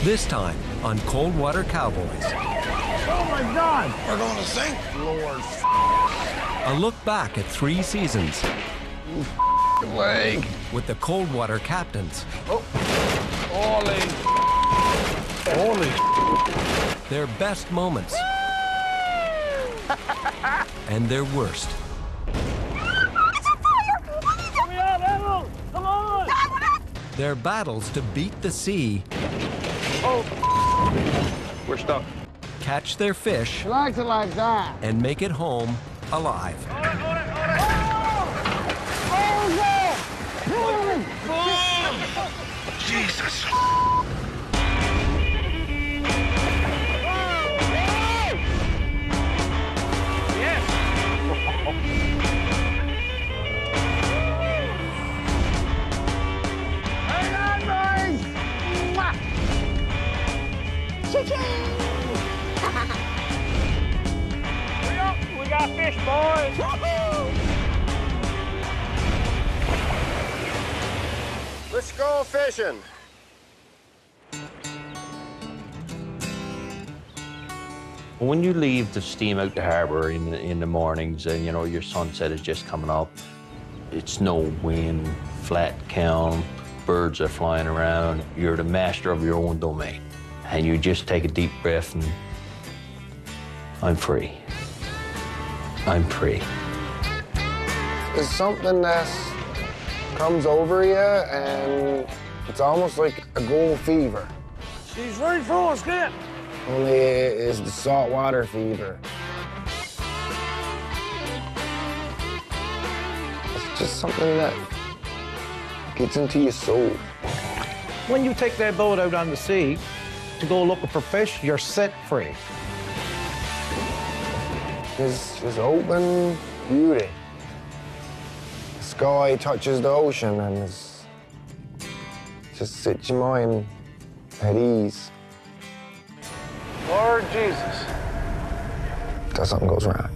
This time on Coldwater Cowboys. Oh my God! We're going to sink. Lord. A look back at 3 seasons. Leg. With the Coldwater captains. Oh. Holy. Holy. Their best moments. And their worst. Come on! Their battles to beat the sea. Oh. We're stuck. Catch their fish. She likes it like that. And make it home alive. Jesus. We got fish, boys. Let's go fishing. When you leave to steam out the harbour in the mornings and, you know, your sunset is just coming up, it's no wind, flat calm, birds are flying around, you're the master of your own domain. And you just take a deep breath and I'm free. I'm free. It's something that comes over you and it's almost like a gold fever. She's right for us, kid. Only it is the saltwater fever. It's just something that gets into your soul. When you take that boat out on the sea to go looking for fish, you're set free. It's just open beauty. The sky touches the ocean and it's just sets your mind at ease. Lord Jesus. Till something goes wrong.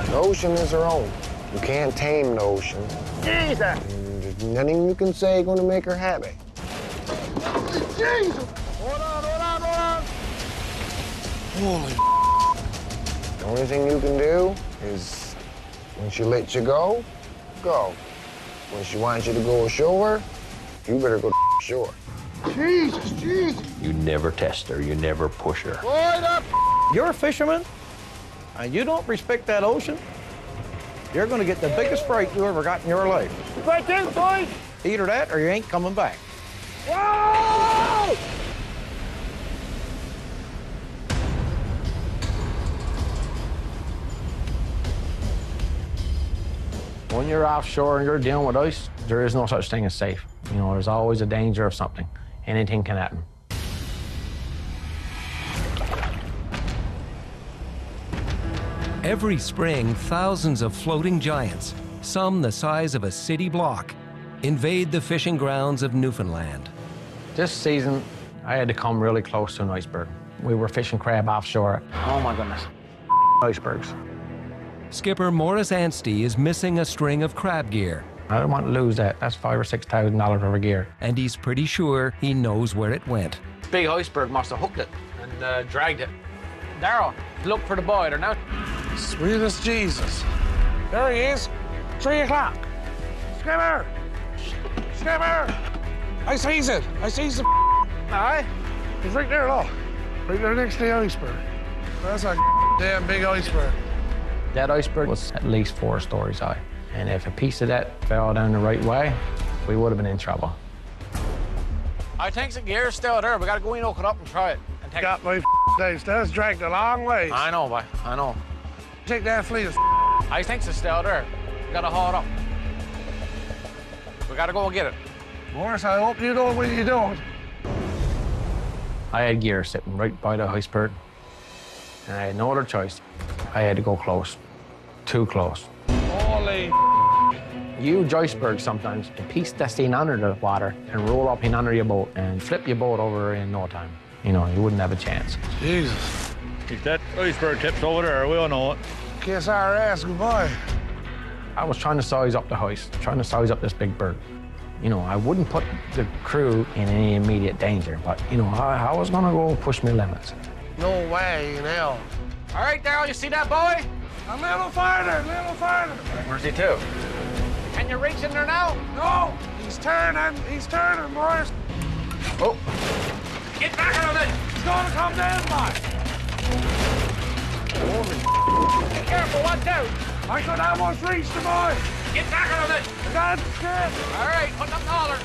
The ocean is her own. You can't tame the ocean. Jesus. And there's nothing you can say gonna make her happy. Jesus. Hold on. Holy. The only thing you can do is when she lets you go, go. When she wants you to go ashore, you better go ashore. Jesus. You never test her, you never push her. Right up. You're a fisherman, and you don't respect that ocean, you're going to get the biggest fright you ever got in your life. Right there, boys. Either that or you ain't coming back. Whoa! When you're offshore and you're dealing with ice, there is no such thing as safe. You know, there's always a danger of something. Anything can happen. Every spring, thousands of floating giants, some the size of a city block, invade the fishing grounds of Newfoundland. This season, I had to come really close to an iceberg. We were fishing crab offshore. Oh my goodness, icebergs. Skipper Maurice Anstey is missing a string of crab gear. I don't want to lose that. That's $5,000 or $6,000 worth of gear. And he's pretty sure he knows where it went. Big iceberg must have hooked it and dragged it. Darryl, look for the boy. They're now. Sweet as Jesus. There he is. 3 o'clock. Skipper! I sees it. the Aye. He's right there, look. Right there next to the iceberg. That's a damn big iceberg. That iceberg was at least 4 stories high. And if a piece of that fell down the right way, we would have been in trouble. I think the gear's still there. We got to go in, hook it up and try it. And take Got my days. That's dragged a long way. I know, boy. I know. Take that fleet of I think it's still there. We got to haul it up. We got to go and get it. Morris, I hope you know what you're doing. I had gear sitting right by the iceberg, and I had no other choice. I had to go close. Too close. Holy. Huge icebergs sometimes, a piece that's in under the water and roll up in under your boat and flip your boat over in no time. You know, you wouldn't have a chance. Jesus. If that iceberg tips over there, we'll know it. Kiss our ass goodbye. I was trying to size up the hoist, trying to size up this big bird. You know, I wouldn't put the crew in any immediate danger, but, you know, I was gonna go push my limits. No way in hell. All right, Daryl, you see that boy? A little farther, little farther. Where's he to? Can you reach in there now? No, he's turning, boys. Oh. Get back on it! He's gonna come down, boy. Be careful, watch out! I could almost reach the boy. Get back on it! That's good. All right, put up collar.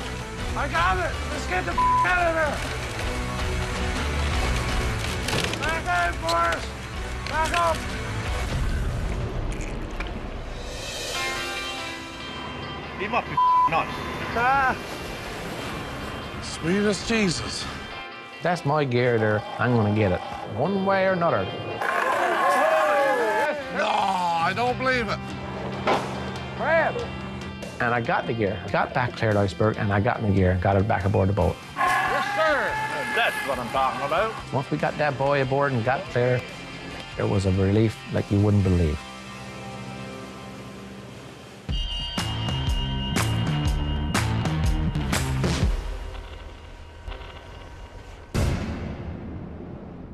I got it. Let's get the out of there. Back out, boys. Back up. He must be nuts. Ah. Sweet as Jesus. That's my gear there. I'm gonna get it, one way or another. No, I don't believe it. Grab. And I got the gear. I got back cleared Iceberg, and I got in the gear and got it back aboard the boat. Yes, sir. That's what I'm talking about. Once we got that boy aboard and got clear, there was a relief like you wouldn't believe.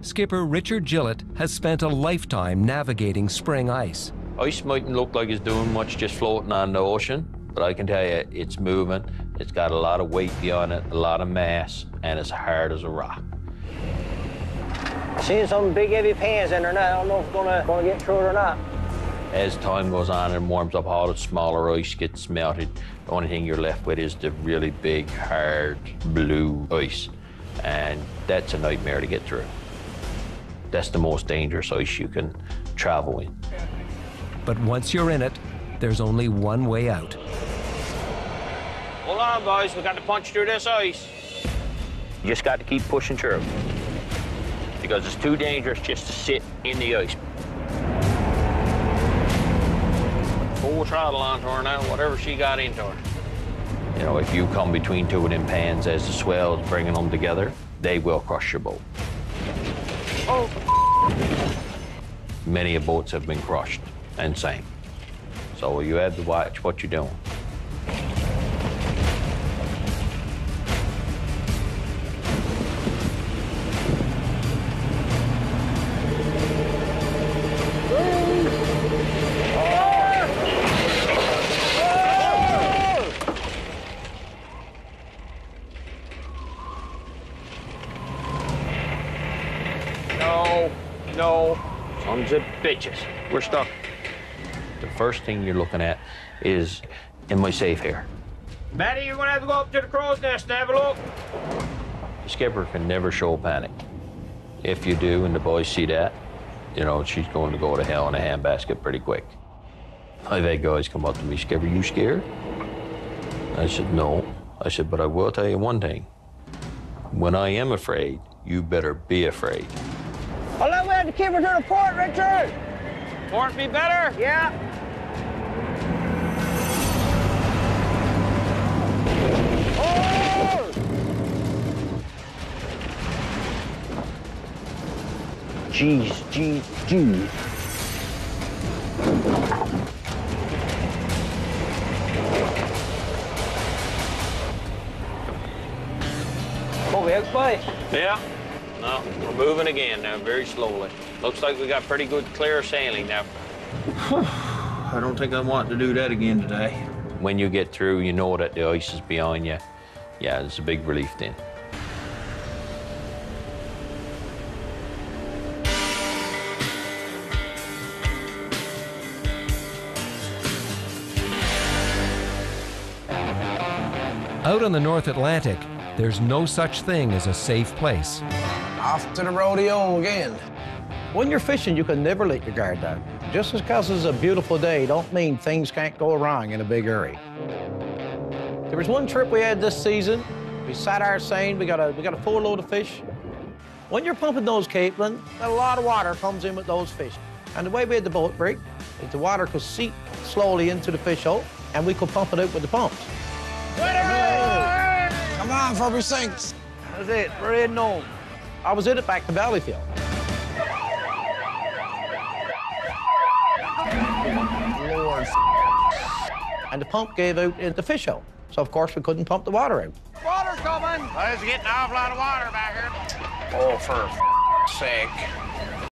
Skipper Richard Gillett has spent a lifetime navigating spring ice. Ice mightn't look like it's doing much just floating on the ocean, but I can tell you it's moving. It's got a lot of weight behind it, a lot of mass, and it's hard as a rock. Seeing some big heavy pans in there now. I don't know if it's gonna get through it or not. As time goes on and warms up, all the smaller ice gets melted. The only thing you're left with is the really big, hard, blue ice, and that's a nightmare to get through. That's the most dangerous ice you can travel in. But once you're in it, there's only one way out. Hold on, boys. We got to punch through this ice. You just got to keep pushing through, because it's too dangerous just to sit in the ice. Full throttle onto her now, whatever she got into her. You know, if you come between two of them pans as the swell's bringing them together, they will crush your boat. Oh. Many boats have been crushed and sank. So you have to watch what you're doing. No, sons of bitches. We're stuck. The first thing you're looking at is, am I safe here? Matty, you're gonna have to go up to the crow's nest and have a look. The skipper can never show panic. If you do, and the boys see that, you know, she's going to go to hell in a handbasket pretty quick. I've had guys come up to me, Skipper, you scared? I said, no. I said, but I will tell you one thing. When I am afraid, you better be afraid. Well, let me have to keep her to the port, Richard. Port be better? Yeah. Oh! Jeez. Okay, bye. Yeah. No, we're moving again now, very slowly. Looks like we got pretty good clear sailing now. I don't think I want to do that again today. When you get through, you know that the ice is behind you. Yeah, it's a big relief then. Out on the North Atlantic, there's no such thing as a safe place. Off to the rodeo again. When you're fishing, you can never let your guard down. Just because it's a beautiful day don't mean things can't go wrong in a big hurry. There was one trip we had this season. We sat our seine, we got a full load of fish. When you're pumping those capelin, a lot of water comes in with those fish. And the way we had the boat break is the water could seep slowly into the fish hole, and we could pump it out with the pumps. Come on, for we sinks. That's it, we're heading home. I was in it back to Valleyfield. Lord. And the pump gave out in the fish hole. So, of course, we couldn't pump the water out. Water coming! There's getting an awful lot of water back here. Oh, for sake.